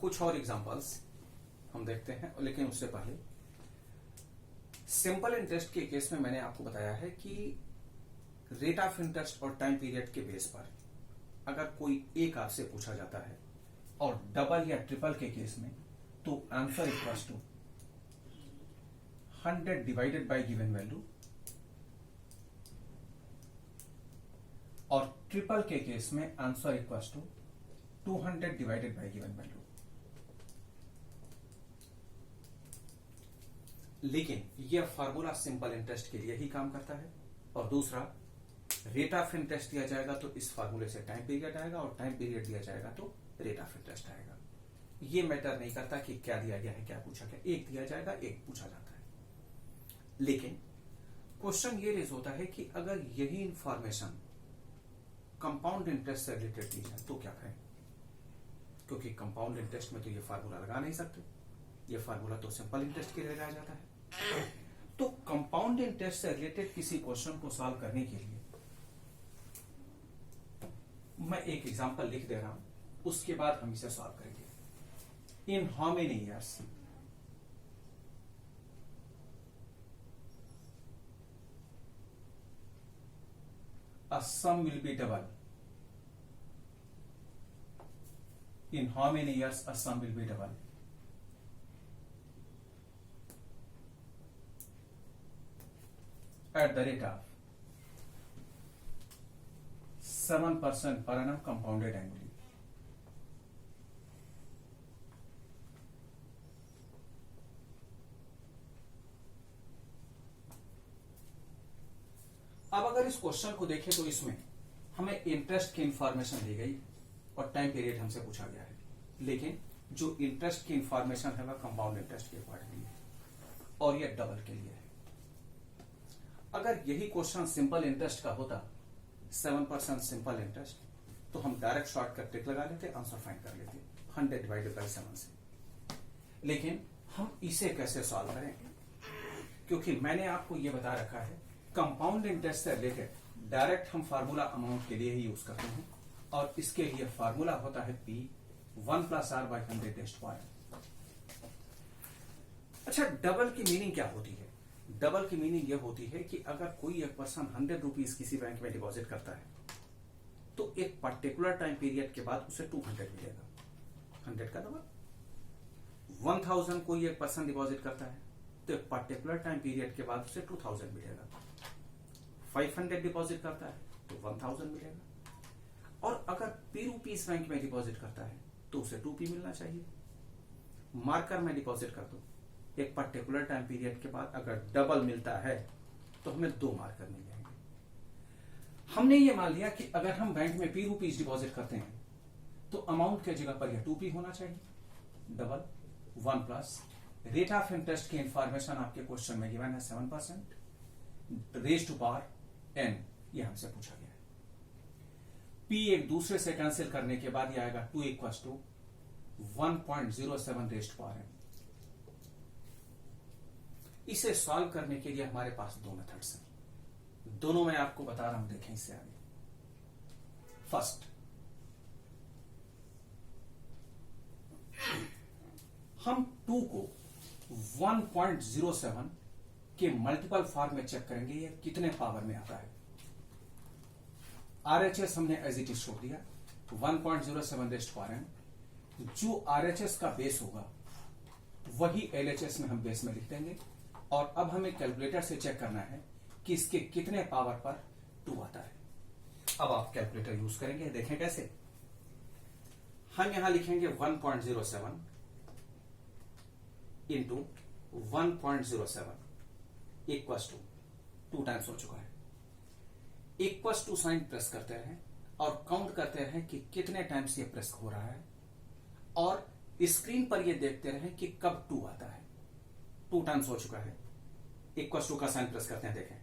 कुछ और एग्जांपल्स हम देखते हैं, लेकिन उससे पहले सिंपल इंटरेस्ट के केस में मैंने आपको बताया है कि रेट ऑफ इंटरेस्ट और टाइम पीरियड के बेस पर अगर कोई एक आपसे पूछा जाता है और डबल या ट्रिपल के केस में तो answer equals to 100 divided by given value, और ट्रिपल के केस में answer equals to 200 divided by given value. लेकिन यह फार्मूला सिंपल इंटरेस्ट के लिए ही काम करता है, और दूसरा रेट ऑफ इंटरेस्ट दिया जाएगा तो इस फार्मूले से टाइम पीरियड आएगा, और टाइम पीरियड दिया जाएगा तो रेट ऑफ इंटरेस्ट आएगा। ये मैटर नहीं करता कि क्या दिया गया है क्या पूछा गया, एक दिया जाएगा एक पूछा जाता है। लेकिन क्वेश्चन ये रेज होता है कि अगर यही इंफॉर्मेशन कंपाउंड इंटरेस्ट से रिलेटेड दी जाए तो क्या करें, क्योंकि कंपाउंड इंटरेस्ट में तो ये फार्मूला लगा नहीं सकते, ये फार्मूला तो सिंपल इंटरेस्ट के लिए लगाया जाता है। तो कंपाउंड इंटरेस्ट से रिलेटेड किसी क्वेश्चन को सॉल्व करने के लिए मैं एक एग्जांपल लिख दे रहा हूं, उसके बाद हम इसे सॉल्व करेंगे। In how many years a sum will be double? In how many years a sum will be double? At the rate of 7% per annum compounded annually. अब अगर इस क्वेश्चन को देखें तो इसमें हमें इंटरेस्ट की इंफॉर्मेशन दी गई और टाइम पीरियड हमसे पूछा गया है, लेकिन जो इंटरेस्ट की इंफॉर्मेशन है वह कंपाउंड इंटरेस्ट के अकॉर्डिंगली है और यह डबल के लिए है। अगर यही क्वेश्चन सिंपल इंटरेस्ट का होता 7% सिंपल इंटरेस्ट, तो हम डायरेक्ट शॉर्टकट ट्रिक लगा लेते, आंसर फाइंड कर लेते 100 डिवाइडेड बाय 7 से। लेकिन हम इसे कैसे सॉल्व करेंगे, क्योंकि मैंने आपको यह बता रखा है कंपाउंड इंटरेस्ट से रिलेटेड डायरेक्ट हम फार्मूला अमाउंट के लिए ही यूज करते हैं, और इसके लिए फार्मूला होता है P 1 + R by 100 raised to r। अच्छा, डबल की मीनिंग क्या होती है? डबल की मीनिंग यह होती है कि अगर कोई एक पर्सन 100 रुपीज किसी बैंक में डिपॉजिट करता है तो एक पर्टिकुलर टाइम पीरियड के बाद उसे 200 मिलेगा, 100 का डबल। 1000 कोई एक पर्सन डिपॉजिट करता है तो एक पर्टिकुलर टाइम पीरियड के बाद उसे 2000 मिलेगा। 500 डिपॉजिट करता है तो 1000 मिलेगा। और अगर P बैंक में डिपॉजिट करता है तो उसे 2P मिलना चाहिए। मार्कर में डिपॉजिट कर दो, एक पर्टिकुलर टाइम पीरियड के बाद अगर डबल मिलता है तो हमें 2 मार्कर मिल जाएंगे। हमने ये मान लिया कि अगर हम बैंक में P डिपॉजिट करते हैं तो अमाउंट के जगह पर यह 2P होना चाहिए, double 1 plus rate of interest की इंफॉर्मेशन आपके क्वेश्चन में गिवन है 7% रेज़्ड टू पावर n, ये हमसे पूछा गया है। P एक दूसरे से कैंसिल करने के बाद यह आएगा 2 = 1.07 रेज़्ड टू पावर n। इसे सॉल्व करने के लिए हमारे पास 2 मेथड्स हैं, दोनों मैं आपको बता रहा हूं, देखें इससे आगे। फर्स्ट, हम 2 को 1.07 के मल्टीपल फॉर्म में चेक करेंगे ये कितने पावर में आता है। RHS हमने एज इट इज छोड़ दिया 1.07 रेज़्ड टू पावर n। जो RHS का बेस होगा वही LHS में हम बेस में लिख देंगे, और अब हमें कैलकुलेटर से चेक करना है कि इसके कितने पावर पर 2 आता है। अब आप कैलकुलेटर यूज करेंगे, देखें कैसे। हम यहां लिखेंगे 1.07 इंटू 1.07 इक्वल्स टू 2 टाइम्स हो चुका है। इक्वल्स टू साइन प्रेस करते रहें और काउंट करते रहें कि कितने टाइम्स ये प्रेस हो रहा है, और स्क्रीन पर ये देखते रहें कि कब 2 आता है। 2 टाइम्स हो चुका है, इक्वल्स टू का साइन प्रेस करते हैं, देखें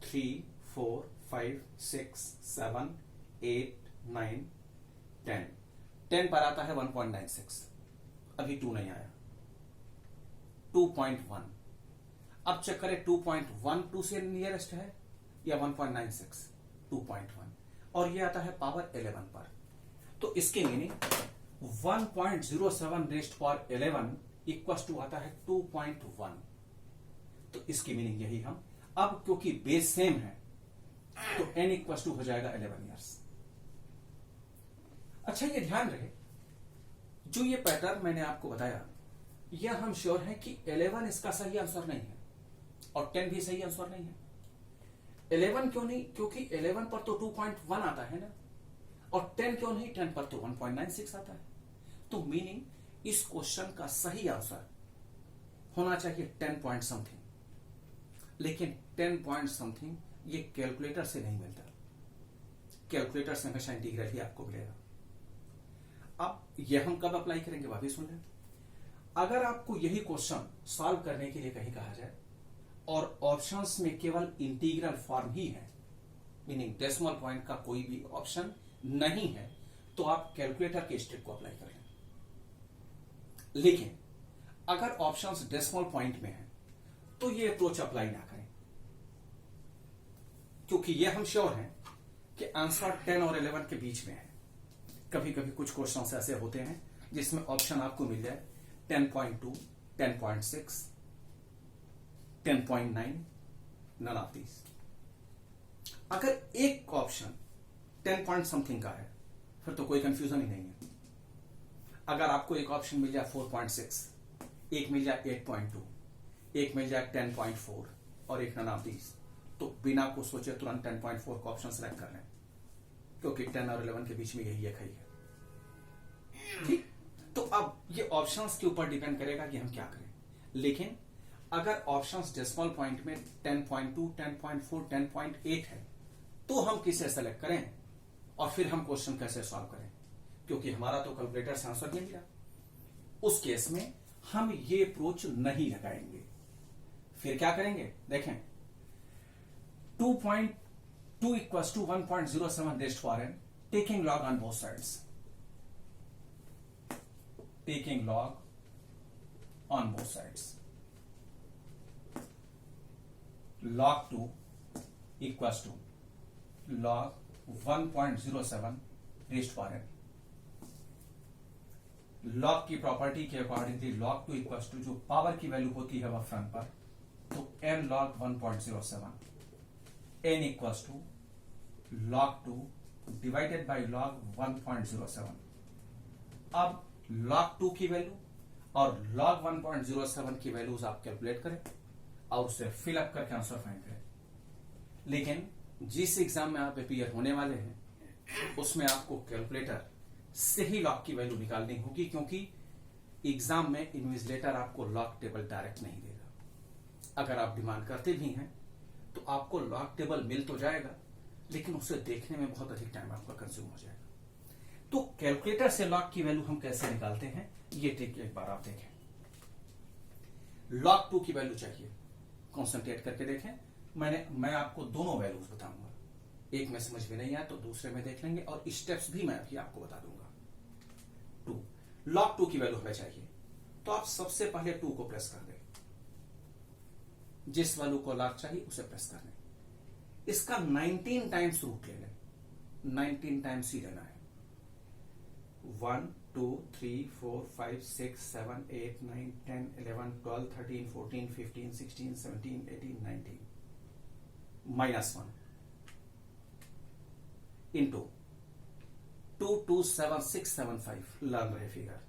3 4 5 6 7 8 9 10 10 पर आता है 1.96, अभी 2 नहीं आया, 2.1। अब चेक करें 2.1 2 से नियरेस्ट है या 1.96, 2.1, और ये आता है पावर 11 पर। तो इसकी meaning 1.07 raised power 11 equal to आता है 2.1। तो इसकी मीनिंग यही हम अब क्योंकि बेस सेम है तो n इक्वल टू हो जाएगा 11 ईयर्स। अच्छा ये ध्यान रहे जो ये पैटर्न मैंने आपको बताया यह हम श्योर हैं कि 11 इसका सही आंसर नहीं है और 10 भी सही आंसर नहीं है। 11 क्यों नहीं? क्योंकि 11 पर तो 2.1 आता है ना, और 10 क्यों नहीं? 10 पर तो 1.96 आता है। तो मीनिंग इस क्वेश्चन का सही आंसर होना चाहिए 10 पॉइंट समथिंग, लेकिन 10 पॉइंट समथिंग ये कैलकुलेटर से नहीं मिलता। कैलकुलेटर से हमेशा इंटीग्रल ही आपको मिलेगा। अब यह हम कब अप्लाई करेंगे वह भी सुन लें। अगर आपको यही क्वेश्चन सॉल्व करने के लिए कहीं कहा जाए और ऑप्शंस में केवल इंटीग्रल फॉर्म ही है, मीनिंग डेसिमल पॉइंट का कोई भी ऑप्शन नहीं है, तो आप कैलकुलेटर के स्टेप को अप्लाई कर लें। लेकिन अगर ऑप्शंस डेसिमल पॉइंट में है तो ये अप्रोच अप्लाई ना करें, क्योंकि ये हम श्योर हैं कि आंसर 10 और 11 के बीच में है। कभी कभी कुछ क्वेश्चंस ऐसे होते हैं जिसमें ऑप्शन आपको मिल जाए 10.2, 10.6, 10.9, नन ऑफ दीज। अगर एक ऑप्शन 10 पॉइंट समथिंग का है फिर तो कोई कंफ्यूजन ही नहीं है। अगर आपको एक ऑप्शन मिल जाए 4.6, एक मिल जाए 8.2, एक मिल जाए 10.4 और एक नन ऑफ दीज, तो बिना को सोचे तुरंत 10.4 का ऑप्शन सेलेक्ट कर लें, क्योंकि 10 और 11 के बीच में यही एक है। ठीक, तो अब ये ऑप्शंस के ऊपर डिपेंड करेगा कि हम क्या करें। लेकिन अगर ऑप्शंस डेसिमल पॉइंट में 10.2, 10.4, 10.8 है तो हम किसे सेलेक्ट करें और फिर हम क्वेश्चन कैसे सॉल्व करें, क्योंकि हमारा तो कैलकुलेटर से आंसर नहीं मिला। उस केस में हम ये अप्रोच नहीं लगाएंगे। फिर क्या करेंगे देखें, 2.2 equals to 1.07 raised power n, taking log on both sides, taking log on both sides. log 2 equals to log 1.07 raised power n। Log की प्रॉपर्टी के अकॉर्डिंगली log 2 इक्वल्स टू जो पावर की वैल्यू होती है वह फ्रंट पर, तो n log 1.07, n equals to log 2 divided by log 1.07। अब log 2 की वैल्यू और log 1.07 की वैल्यूज आप कैलकुलेट करें और उसे फिलअप करके आंसर फाइंड करें। लेकिन जिस एग्जाम में आप अपियर होने वाले हैं उसमें आपको कैलकुलेटर से ही लॉग की वैल्यू निकालनी होगी, क्योंकि एग्जाम में इन्विजिलेटर आपको लॉग टेबल डायरेक्ट नहीं देगा। अगर आप डिमांड करते भी हैं तो आपको लॉग टेबल मिल तो जाएगा, लेकिन उसे देखने में बहुत अधिक टाइम आपका कंज्यूम हो जाएगा। तो कैलकुलेटर से लॉग की वैल्यू हम कैसे निकालते हैं ये ट्रिक एक बार आप देखें। log 2 की वैल्यू चाहिए, कॉन्सेंट्रेट करके देखें। मैं आपको दोनों वैल्यूज बताऊंगा, एक में समझ में नहीं आया तो दूसरे में देख लेंगे और स्टेप्स भी मैं अभी आपको बता दूंगा। 2 log 2 की वैल्यू हमें चाहिए, तो आप सबसे पहले 2 को प्रेस कर दें, जिस वैल्यू को log चाहिए उसे प्रेस कर दें। इसका 19 टाइम्स रूट ले लें, 19 टाइम्स ही लेना है। 1 2 3 4 5 6 7 8 9 10 11 12 13 14 15 16 17 18 19 -1 इंटू 227675, लर्न रहे फिगर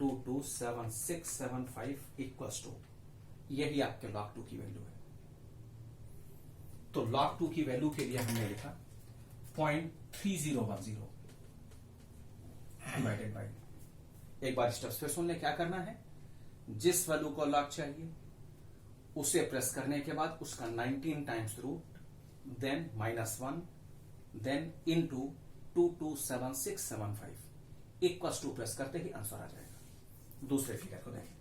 227675 इक्वल्स टू, यही आपके log 2 की वैल्यू है। तो log 2 की वैल्यू के लिए हमने लिखा 0.3010 डिवाइडेड बाई, एक बार स्टेप्स फिर सुन ले क्या करना है। जिस वैल्यू को log चाहिए उसे प्रेस करने के बाद उसका 19 times root, then -1, then into 227675 equals to, press करते ही आंसर आ जाएगा। दूसरे फिगर को देखें,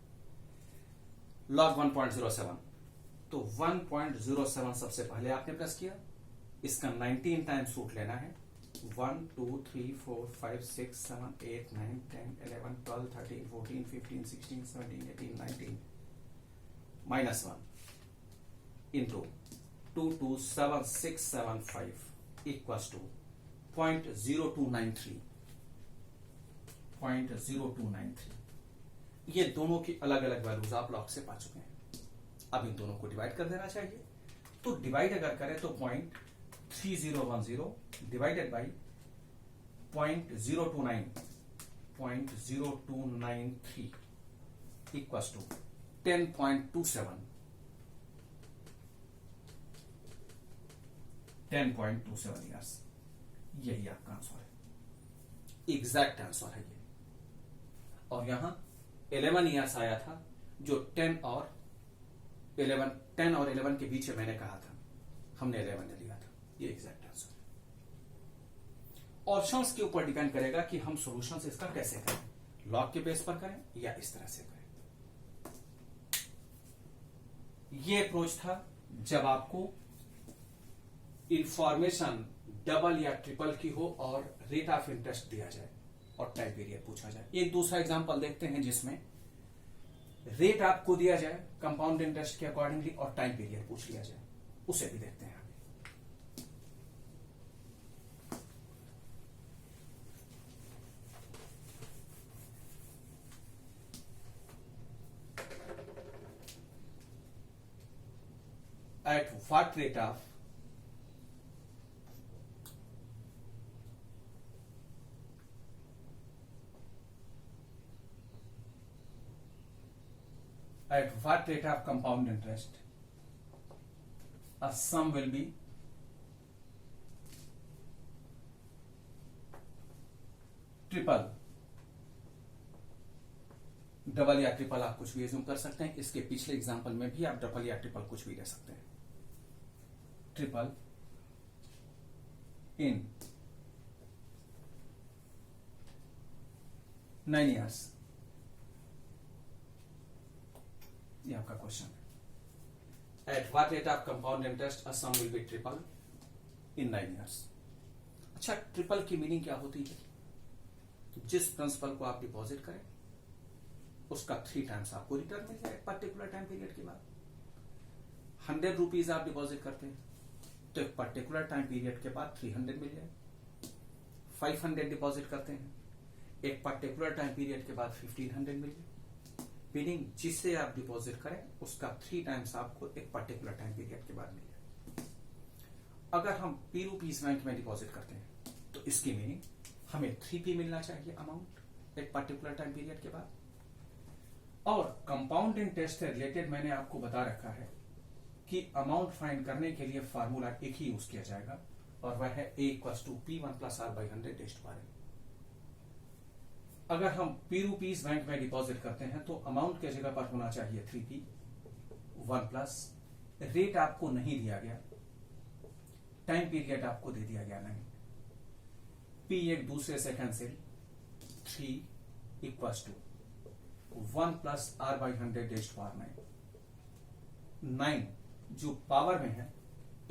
log 1.07, तो 1.07 सबसे पहले आपने प्रेस किया, इसका 19 टाइम्स रूट लेना है। 1 2 3 4 5 6 7 8 9 10 11 12 13 14 15 16 17 18 19 -1 इंटू 227675 इक्वल्स टू 0.0293, 0.0293। ये दोनों की अलग अलग वैल्यूज आप लॉग से पा चुके हैं। अब इन दोनों को डिवाइड कर देना चाहिए। तो डिवाइड अगर करें तो 0.3010 divided by 0.0293 equals to 10.27 years. यही आपका आंसर है, एग्जैक्ट आंसर है ये। और यहां 11 ईयर्स आया था, जो 10 और 11 के बीच में मैंने कहा था, हमने 11 ने लिया था। ये एग्जैक्ट आंसर है। ऑप्शंस के ऊपर डिपेंड करेगा कि हम सॉल्यूशंस इसका कैसे करें, लॉग के बेस पर करें या इस तरह से करें। ये अप्रोच था जब आपको इंफॉर्मेशन डबल या ट्रिपल की हो और रेट ऑफ इंटरेस्ट दिया जाए और टाइम पीरियड पूछा जाए। एक दूसरा एग्जांपल देखते हैं जिसमें रेट आपको दिया जाए कंपाउंड इंटरेस्ट के अकॉर्डिंगली और टाइम पीरियड पूछ लिया जाए, उसे भी देखते हैं। At what rate of compound interest a sum will be triple, double या ट्रिपल आप कुछ भी एज्यूम कर सकते हैं। इसके पिछले एग्जांपल में भी आप डबल या ट्रिपल कुछ भी ले सकते हैं। ट्रिपल इन 9 ईयर्स, ये आपका क्वेश्चन है। At what rate of compound interest a sum will be triple in 9 years. अच्छा, ट्रिपल की मीनिंग क्या होती है? जिस प्रिंसिपल को आप डिपॉजिट करें उसका 3 टाइम्स आपको रिटर्न मिल जाए पर्टिकुलर टाइम पीरियड के बाद। 100 रुपीज आप डिपॉजिट करते हैं तो एक पर्टिकुलर टाइम पीरियड के बाद 300 मिल जाए। 500 डिपॉजिट करते हैं, एक पर्टिकुलर टाइम पीरियड के बाद 1500 मिल जाए। मीनिंग जिससे आप डिपॉजिट करें उसका 3 टाइम्स आपको एक पर्टिकुलर टाइम पीरियड के बाद मिल जाए। अगर हम P रुपीज बैंक में डिपॉजिट करते हैं तो इसकी मीनिंग हमें 3P मिलना चाहिए अमाउंट एक पर्टिकुलर टाइम पीरियड के बाद। और कंपाउंड इंटरेस्ट से रिलेटेड मैंने आपको बता रखा है कि अमाउंट फाइंड करने के लिए फार्मूला एक ही यूज किया जाएगा और वह है A = P1 + R/100 अगर हम P रुपीज बैंक में डिपॉजिट करते हैं तो अमाउंट के जगह पर होना चाहिए 3P 1+, रेट आपको नहीं दिया गया, टाइम पीरियड आपको दे दिया गया नहीं, P एक दूसरे से कैंसिल, 3 = 1 + R/100 9 जो पावर में है,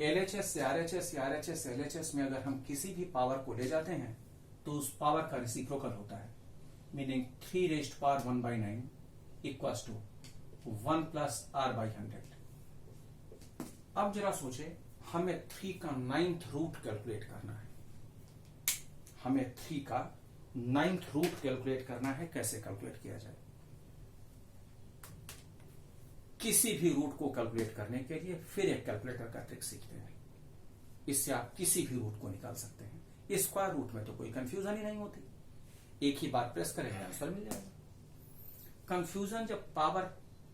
LHS से RHS या RHS से LHS में अगर हम किसी भी पावर को ले जाते हैं तो उस पावर का रेसिप्रोकल होता है। Meaning 3 ⁻⁴ 1/9 = 1 + R/100। अब जरा सोचे, हमें 3 का 9th रूट कैलकुलेट करना है। हमें 3 का 9th रूट कैलकुलेट करना है। कैसे कैलकुलेट किया जाए? किसी भी रूट को कैलकुलेट करने के लिए फिर एक कैलकुलेटर का ट्रिक सीखते हैं। इससे आप किसी भी रूट को निकाल सकते हैं। स्क्वायर रूट में तो कोई कंफ्यूजन ही नहीं होती, एक ही बार प्रेस करेंगे आंसर मिल जाएगा। कंफ्यूजन जब पावर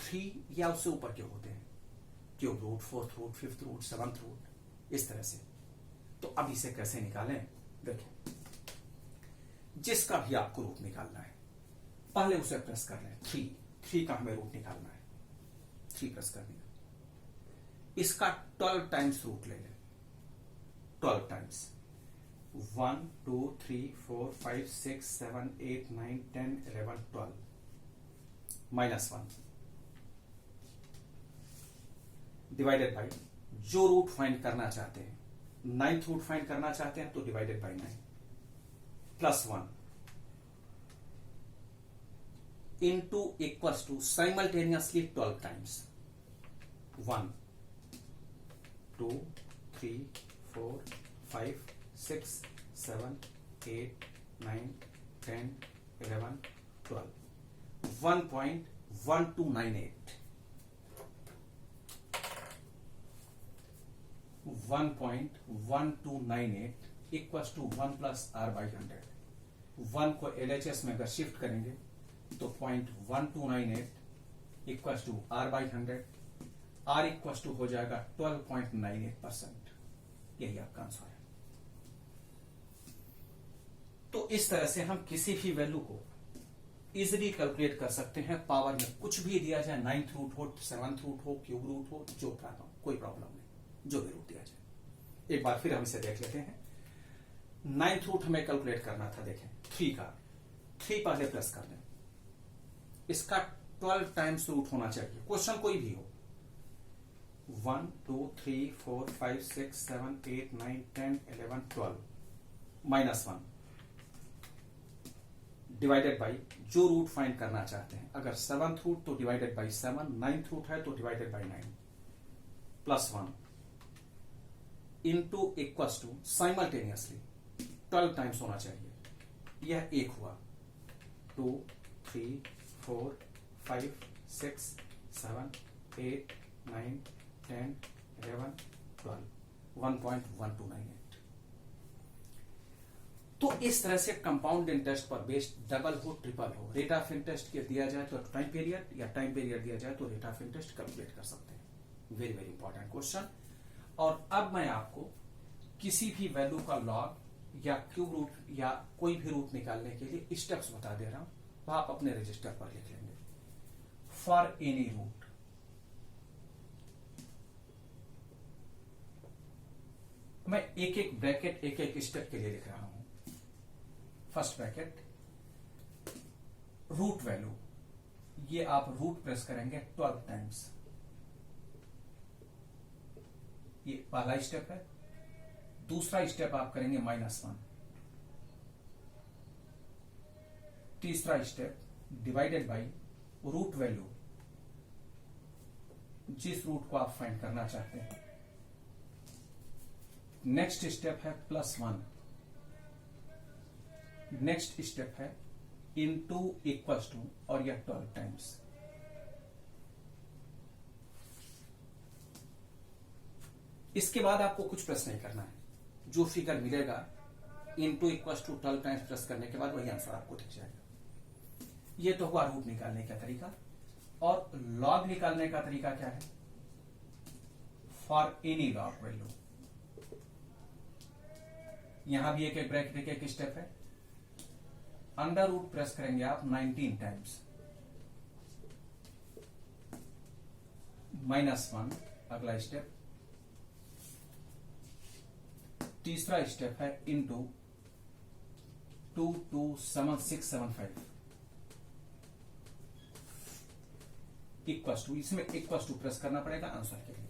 3 या उससे ऊपर के होते हैं, cube root, 4th root, 5th root, 7th root, इस तरह से। तो अब इसे कैसे निकालें? देखें, जिसका भी आपको रूट निकालना है पहले उसे प्रेस कर लें। 3 का हमें रूट निकालना है, 3 प्रेस कर दिया। इसका 12 टाइम्स रूट ले लें, 12 टाइम्स 1 2 3 4 5 6 7 8 9 10 11 12 -1 डिवाइडेड बाई जो रूट फाइंड करना चाहते हैं, 9th रूट फाइंड करना चाहते हैं तो divided by 9 +1 into equals to simultaneously 12 times 1 2 3 4 5 6 7 8 9 10 11, 12, 1.1298, 1.1298 equals to 1 plus R by 100। 1 को LHS में अगर शिफ्ट करेंगे तो 0.1298 equals to R by 100, R equals to हो जाएगा 12.98%। यही आपका आंसर है। तो इस तरह से हम किसी भी वैल्यू को इजिली कैलकुलेट कर सकते हैं। पावर में कुछ भी दिया जाए, 9th रूट हो, 7th रूट हो, क्यूब रूट हो, जो प्राप्त हो, कोई प्रॉब्लम नहीं, जो भी रूट दिया जाए। एक बार फिर हम इसे देख लेते हैं। 9th रूट हमें कैलकुलेट करना था, देखें 3 का, 3 पहले प्लस कर दें, इसका 12 टाइम्स रूट होना चाहिए, क्वेश्चन कोई भी हो। 1 2 3 4 5 6 7 8 9 10 11 12 -1 डिवाइडेड बाई जो रूट फाइंड करना चाहते हैं। अगर 7th रूट तो डिवाइडेड बाई 7, 9th रूट है तो divided by 9 +1 into equals to simultaneously 12 times होना चाहिए। यह 1 हुआ, 2 3 4 5 6 7 8 9 10 11 12 1.1298। तो इस तरह से कंपाउंड इंटरेस्ट पर बेस्ड डबल हो, ट्रिपल हो, रेट ऑफ इंटरेस्ट के दिया जाए तो टाइम पीरियड, या टाइम पीरियड दिया जाए तो रेट ऑफ इंटरेस्ट कैलकुलेट कर सकते हैं। Very very important question. और अब मैं आपको किसी भी वैल्यू का लॉग या क्यूब रूट या कोई भी रूट निकालने के लिए स्टेप्स बता दे रहा हूं, वो आप अपने रजिस्टर पर लिख लेंगे। फॉर एनी रूट, मैं एक एक ब्रैकेट एक एक स्टेप के लिए लिख रहा हूं। फर्स्ट ब्रैकेट, रूट वैल्यू, ये आप रूट प्रेस करेंगे 12 टाइम्स, ये पहला स्टेप है। दूसरा स्टेप आप करेंगे -1। तीसरा step divided by root value, जिस रूट को आप फाइंड करना चाहते हैं। नेक्स्ट स्टेप है +1। नेक्स्ट स्टेप है इनटू इक्वल्स टू, और यह 12 टाइम्स। इसके बाद आपको कुछ प्लस नहीं करना है, जो फिगर मिलेगा into equals to 12 times plus करने के बाद वही आंसर आपको दिख जाएगा। यह तो हुआ रूट निकालने का तरीका। और लॉग निकालने का तरीका क्या है? फॉर एनी लॉग वैल्यू, यहां भी एक एक ब्रैकेट एक स्टेप है। अंडर रूट प्रेस करेंगे आप 19 टाइम्स, -1 अगला स्टेप। तीसरा स्टेप है इनटू 227,675 इक्वल्स टू, इसमें इक्वल्स टू प्रेस करना पड़ेगा आंसर के लिए।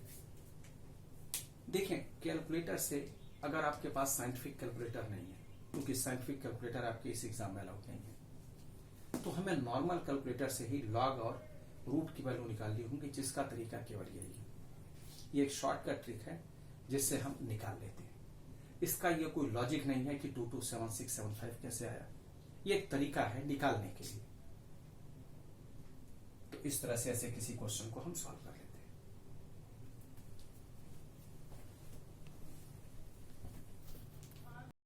देखें, कैलकुलेटर से, अगर आपके पास साइंटिफिक कैलकुलेटर नहीं है, क्योंकि साइंटिफिक कैलकुलेटर आपके इस एग्जाम में अलाउड नहीं है, तो हमें नॉर्मल कैलकुलेटर से ही लॉग और रूट की वैल्यू निकालनी होगी, जिसका तरीका केवल यही है। ये एक शॉर्टकट ट्रिक है जिससे हम निकाल लेते हैं। इसका ये कोई लॉजिक नहीं है कि 227,675 कैसे आया, ये एक तरीका है निकालने के लिए। तो इस तरह से ऐसे किसी क्वेश्चन को हम सॉल्व करें।